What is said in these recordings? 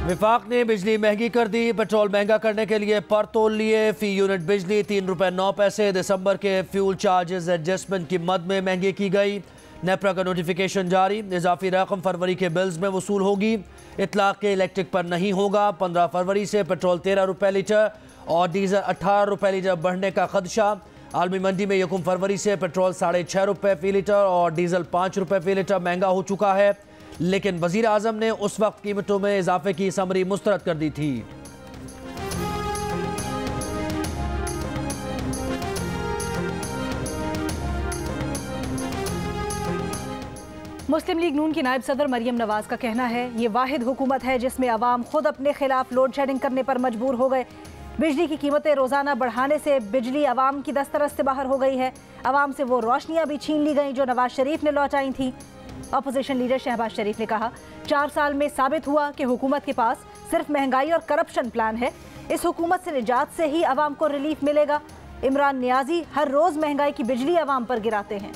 विफाक ने बिजली महंगी कर दी। पेट्रोल महंगा करने के लिए पर तोल लिए फी यूनिट बिजली 3 रुपये 9 पैसे। दिसंबर के फ्यूल चार्जेस एडजस्टमेंट की मद में महंगी की गई। नेपरा का नोटिफिकेशन जारी। इजाफी रकम फरवरी के बिल्स में वसूल होगी। इतलाक के इलेक्ट्रिक पर नहीं होगा। 15 फरवरी से पेट्रोल 13 रुपये लीटर और डीजल 18 रुपये लीटर बढ़ने का खदशा। आलमी मंडी में 1 फरवरी से पेट्रोल 6.5 रुपये फी लीटर और डीजल 5 रुपये फी लीटर महंगा हो चुका है, लेकिन वजीर आजम ने उस वक्त कीमतों में इजाफे की समरी मुस्तरद कर दी थी। मुस्लिम लीग नून की नायब सदर मरियम नवाज का कहना है, ये वाहिद हुकूमत है जिसमें अवाम खुद अपने खिलाफ लोड शेडिंग करने पर मजबूर हो गए। बिजली की कीमतें रोजाना बढ़ाने से बिजली अवाम की दस्तरस से बाहर हो गई है। अवाम से वो रोशनियां भी छीन ली गई जो नवाज शरीफ ने लौटाई थी। अपोजिशन लीडर शहबाज शरीफ ने कहा, 4 साल में साबित हुआ कि हुकूमत के पास सिर्फ महंगाई और करप्शन प्लान है। इस हुकूमत से निजात से ही अवाम को रिलीफ मिलेगा। इमरान नियाजी हर रोज महंगाई की बिजली अवाम पर गिराते हैं।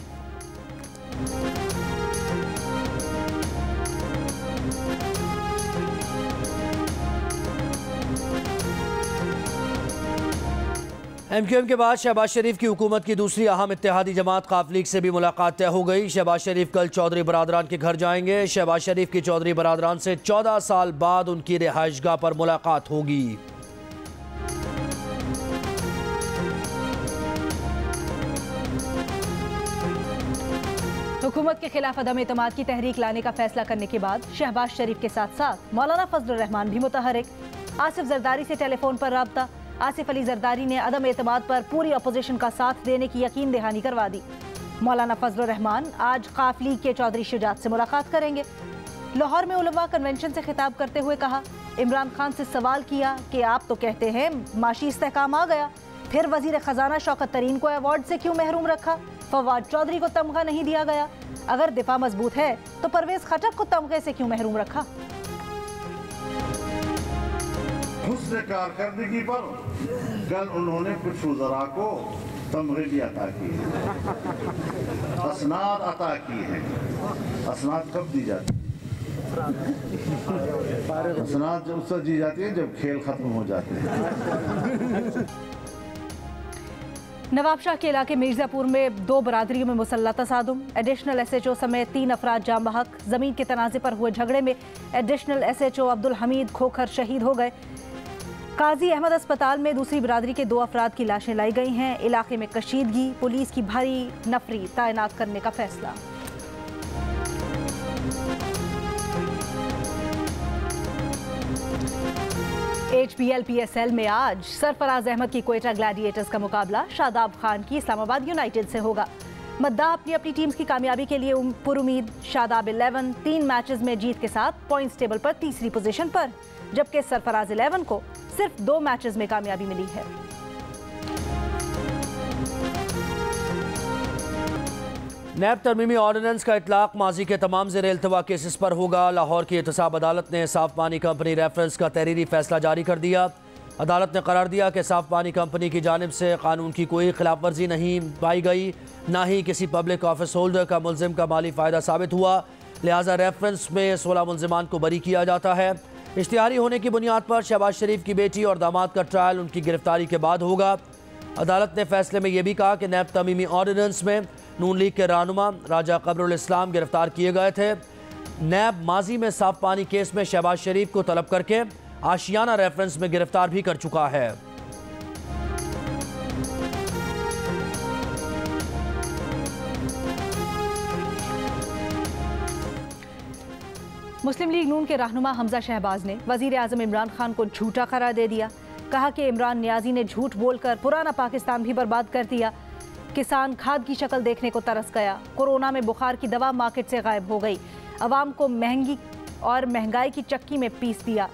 MQM के बाद शहबाज शरीफ की हुकूमत की दूसरी अहम इत्तेहादी जमात काफ लीग से भी मुलाकात तय हो गई। शहबाज शरीफ कल चौधरी बरादरान के घर जाएंगे। शहबाज शरीफ की चौधरी बरादरान से 14 साल बाद उनकी रिहाइशगाह पर मुलाकात होगी। हुकूमत के खिलाफ अदम एतमाद की तहरीक लाने का फैसला करने के बाद शहबाज शरीफ के साथ साथ मौलाना फजलुर रहमान भी मुतहरिक। आसिफ जरदारी से टेलीफोन पर राब्ता। आसिफ अली जरदारी ने अदम एतमाद पर पूरी अपोजिशन का साथ देने की यकीन दहानी करवा दी। मौलाना फजलुर रहमान आज काफ लीग के चौधरी शुजात से मुलाकात करेंगे। लाहौर में उलमा कन्वेंशन से खिताब करते हुए कहा, इमरान खान से सवाल किया कि आप तो कहते हैं माशी इस्तेहकाम आ गया, फिर वजीर खजाना शौकत तरीन को अवार्ड से क्यों महरूम रखा? फवाद चौधरी को तमगा नहीं दिया गया। अगर दिफा मजबूत है तो परवेज खटक को तमगे से क्यों महरूम रखा? हुस्न कारकर्दगी पर कल उन्होंने कुछ वज़रा को तमगे भी अता किए, असनाद अता की है। असनाद कब दी जाती है? असनाद उस वक्त दी जाती है जब खेल खत्म हो जाते हैं। नवाबशाह के इलाके मिर्जापुर में 2 बरादरियों में मुसल्लह तसादुम। एडिशनल SHO समेत 3 अफराद जाम बहक। जमीन के तनाज़े पर हुए झगड़े में एडिशनल SHO अब्दुल हमीद खोखर शहीद हो गए। काजी अहमद अस्पताल में दूसरी बरादरी के 2 अफराद की लाशें लाई गई हैं। इलाके में कशीदगी, पुलिस की भारी नफरी तैनात करने का फैसला। HPL PSL में आज सरफराज अहमद की क्वेटा ग्लैडिएटर्स का मुकाबला शादाब खान की इस्लामाबाद यूनाइटेड से होगा। मद्दाह अपनी अपनी टीम्स की कामयाबी के लिए पुरुमीद। शादाब 11 3 मैचेस में जीत के साथ पॉइंट्स टेबल पर तीसरी पोजीशन पर, जबकि सरफराज 11 को सिर्फ 2 मैचेस में कामयाबी मिली है। नैब तरमीमी ऑर्डिनेंस का इतलाक माजी के तमाम ज़ेर इल्तवा केसेस पर होगा। लाहौर की एहतसाब अदालत ने साफ पानी कंपनी रेफरेंस का तहरीरी फैसला जारी कर दिया। अदालत ने करार दिया कि साफ पानी कंपनी की जानिब से कानून की कोई खिलाफ वर्जी नहीं पाई गई, ना ही किसी पब्लिक ऑफिस होल्डर का मुलजिम का माली फ़ायदा साबित हुआ। लिहाजा रेफरेंस में 16 मुलजिमान को बरी किया जाता है। इश्तिहारी होने की बुनियाद पर शहबाज शरीफ की बेटी और दामाद का ट्रायल उनकी गिरफ्तारी के बाद होगा। अदालत ने फैसले में यह भी कहा कि नैब तरमीमी ऑर्डिनेंस में नून लीग के रहनुमा राजा कमरुल इस्लाम गिरफ्तार किए गए थे। नैब माजी में साफ पानी केस में शहबाज शरीफ को तलब करके आशियाना रेफरेंस में गिरफ्तार भी कर चुका है। मुस्लिम लीग नून के रहनुमा हमजा शहबाज ने वजीर आजम इमरान खान को झूठा करार दे दिया। कहा कि इमरान नियाजी ने झूठ बोलकर पुराना पाकिस्तान भी बर्बाद कर दिया। किसान खाद की शक्ल देखने को तरस गया। कोरोना में बुखार की दवा मार्केट से गायब हो गई। अवाम को महंगाई की चक्की में पीस दिया।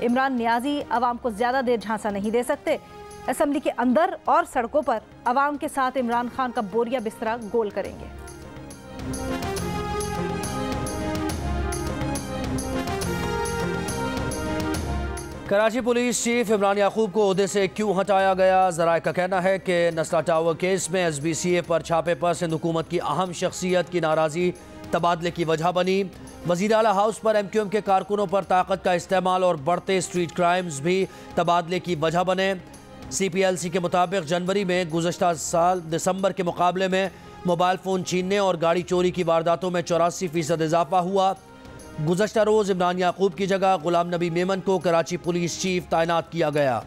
इमरान नियाजी अवाम को ज़्यादा देर झांसा नहीं दे सकते। असेंबली के अंदर और सड़कों पर अवाम के साथ इमरान खान का बोरिया बिस्तरा गोल करेंगे। कराची पुलिस चीफ इमरान याकूब को ओहदे से क्यों हटाया गया? ज़राए का कहना है कि नस्ला टावर केस में SBCA पर छापे पर सिंध हुकूमत की अहम शख्सियत की नाराज़ी तबादले की वजह बनी। वज़ीर आला हाउस पर MQM के कारकुनों पर ताकत का इस्तेमाल और बढ़ते स्ट्रीट क्राइम्स भी तबादले की वजह बने। CPLC के मुताबिक जनवरी में गुज़श्ता साल दिसंबर के मुकाबले में मोबाइल फ़ोन छीनने और गाड़ी चोरी की वारदातों में 84% इजाफा हुआ। गुज़श्ता रोज़ इमरान याकूब की जगह गुलाम नबी मेमन को कराची पुलिस चीफ तैनात किया गया।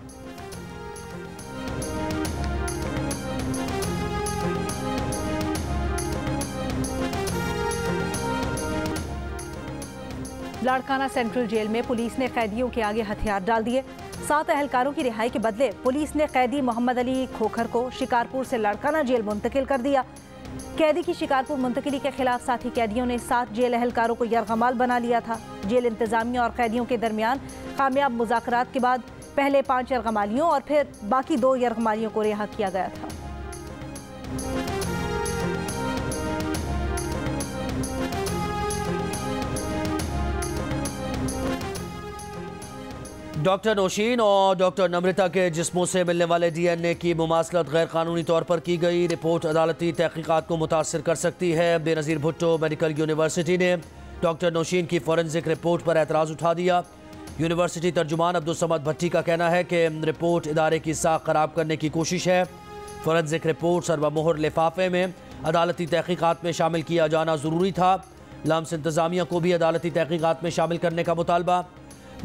लाड़काना सेंट्रल जेल में पुलिस ने कैदियों के आगे हथियार डाल दिए। 7 अहलकारों की रिहाई के बदले पुलिस ने कैदी मोहम्मद अली खोखर को शिकारपुर से लाड़काना जेल मुंतकिल कर दिया। कैदी की शिकारपुर मुंतकिली के खिलाफ साथी कैदियों ने 7 जेल अहलकारों को यरगमाल बना लिया था। जेल इंतजामिया और कैदियों के दरमियान कामयाब मुज़ाकरात के बाद पहले 5 यरगमालियों और फिर बाकी 2 यरगमालियों को रिहा किया गया था। डॉक्टर नौशीन और डॉक्टर नम्रता के जिस्मों से मिलने वाले DNA की मुमासलत गैर कानूनी तौर पर की गई। रिपोर्ट अदालती तहकीकात को मुतासर कर सकती है। बेनज़ीर भुट्टो मेडिकल यूनिवर्सिटी ने डॉक्टर नौशीन की फॉरेंसिक रिपोर्ट पर एतराज़ उठा दिया। यूनिवर्सिटी तर्जुमान अब्दुल समद भट्टी का कहना है कि रिपोर्ट इदारे की साख खराब करने की कोशिश है। फॉरेंसिक रिपोर्ट सर्वमोहर लिफाफे में अदालती तहकीकात में शामिल किया जाना ज़रूरी था। लम्स इंतज़ामिया को भी अदालती तहकीकात में शामिल करने का मुतालबा।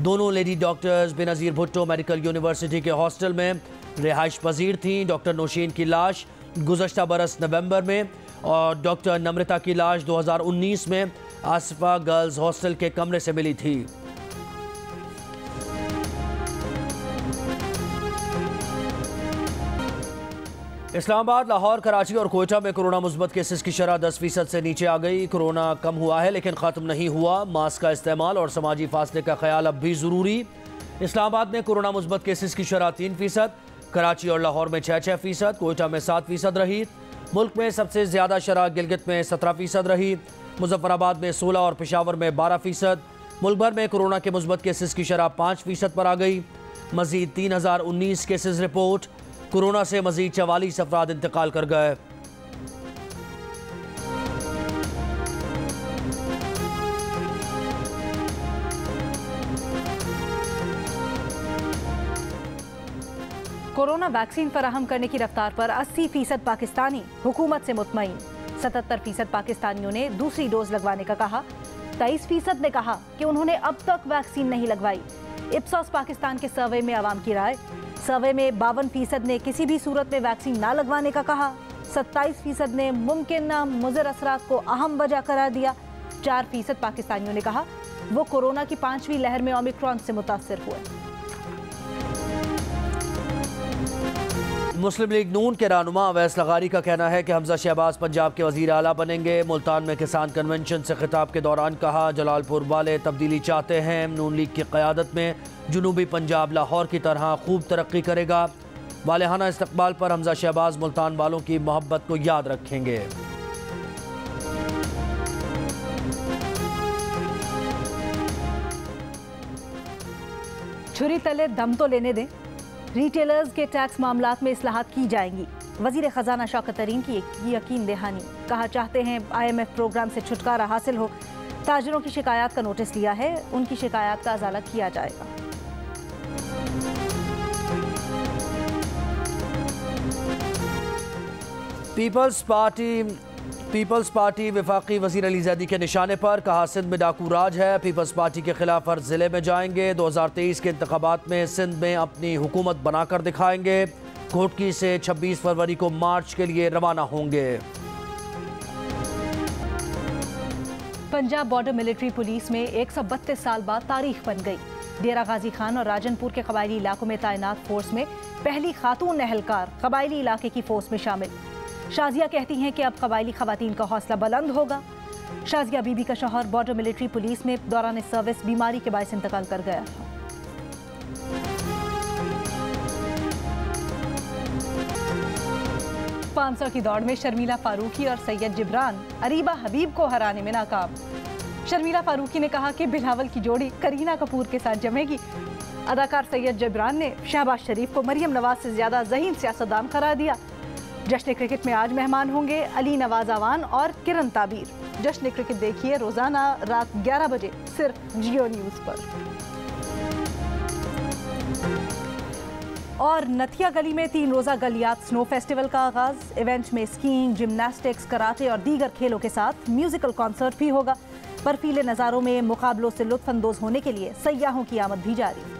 दोनों lady doctors Benazir Bhutto medical university के हॉस्टल में रिहाइश पजीर थीं। डॉक्टर नौशीन की लाश गुज़श्ता बरस नवंबर में और डॉक्टर नम्रता की लाश 2019 में आसिफा गर्ल्स हॉस्टल के कमरे से मिली थी। इस्लामाबाद, लाहौर, कराची और कोयटा में कोरोना मुस्बत केसेस की शरह 10% से नीचे आ गई। कोरोना कम हुआ है लेकिन ख़त्म नहीं हुआ। मास्क का इस्तेमाल और समाजी फासले का ख्याल अब भी ज़रूरी। इस्लामाबाद में कोरोना मुस्बत केसेस की शरह 3%, कराची और लाहौर में 6%, कोयटा में 7% रही। मुल्क में सबसे ज़्यादा शरह गिलगित में 17% रही। मुजफ्फराबाद में 16 और पेशावर में 12%। मुल्क भर में कोरोना के मुस्बत केसेस की शरह 5% पर आ गई। मज़ीद 3019 केसेस रिपोर्ट। कोरोना से मजीद 44 अफराद इंतकाल कर गए। कोरोना वैक्सीन फराहम करने की रफ्तार पर 80% पाकिस्तानी हुकूमत से मुतमईन। 77% पाकिस्तानियों ने दूसरी डोज लगवाने का कहा। 23% ने कहा कि उन्होंने अब तक वैक्सीन नहीं लगवाई। इप्सॉस पाकिस्तान के सर्वे में आवाम की राय। सर्वे में 52% ने किसी भी सूरत में वैक्सीन ना लगवाने का कहा। 27% ने मुमकिन मुज़र असरात को अहम वजह करार दिया। 4% पाकिस्तानियों ने कहा वो कोरोना की 5वीं लहर में ओमिक्रॉन से मुतासिर हुए। मुस्लिम लीग नून के रहनुमा अवैस लगारी का कहना है कि हमजा शहबाज पंजाब के वज़ीर आला बनेंगे। मुल्तान में किसान कन्वेंशन से खिताब के दौरान कहा, जलालपुर वाले तब्दीली चाहते हैं। नून लीग की क़यादत में जनूबी पंजाब लाहौर की तरह खूब तरक्की करेगा। वालेहाना इस्तकबाल पर हमजा शहबाज मुल्तान वालों की मोहब्बत को याद रखेंगे। छुरी तले दम तो लेने दें। रिटेलर्स के टैक्स मामलात में इस्लाहात की जाएंगी। वज़ीर ख़जाना शौकत तरीन की यकीन दहानी। कहा, चाहते हैं IMF प्रोग्राम से छुटकारा हासिल हो। ताजरों की शिकायत का नोटिस लिया है, उनकी शिकायत का अजाला किया जाएगा। पीपल्स पार्टी वफाकी वज़ीर अली ज़ैदी के निशाने पर। कहा, सिंध में डाकू राज है। पीपल्स पार्टी के खिलाफ हर ज़िले में जाएंगे। 2023 के इंतखाबात में सिंध में अपनी हुकूमत बनाकर दिखाएंगे। घोटकी से 26 फरवरी को मार्च के लिए रवाना होंगे। पंजाब बॉर्डर मिलिट्री पुलिस में 132 साल बाद तारीख बन गई। डेरा गाजी खान और राजनपुर के कबायली इलाकों में तैनात फोर्स में पहली खातून एहलकार कबायली इलाके की फोर्स में शामिल। शाजिया कहती हैं कि अब कबायली खवातीन का हौसला बुलंद होगा। शाजिया बीबी का शौहर बॉर्डर मिलिट्री पुलिस में दौरान सर्विस बीमारी के बायस इंतकाल कर गया था। पांच 500 की दौड़ में शर्मिला फारूकी और सैयद जिब्रान अरीबा हबीब को हराने में नाकाम। शर्मिला फारूकी ने कहा कि बिलावल की जोड़ी करीना कपूर के साथ जमेगी। अदाकार सैयद जिब्रान ने शहबाज शरीफ को मरियम नवाज से ज्यादा ज़हीन सियासतदान करार दिया। जश्न क्रिकेट में आज मेहमान होंगे अली नवाज अवान और किरण ताबीर। जश्न क्रिकेट देखिए रोजाना रात 11 बजे सिर्फ जियो न्यूज पर। और नथिया गली में 3 रोजा गलियात स्नो फेस्टिवल का आगाज। इवेंट में स्कीइंग, जिम्नास्टिक्स, कराटे और दीगर खेलों के साथ म्यूजिकल कॉन्सर्ट भी होगा। बर्फीले नज़ारों में मुकाबलों से लुत्फ अंदोज होने के लिए सयाहों की आमद भी जारी।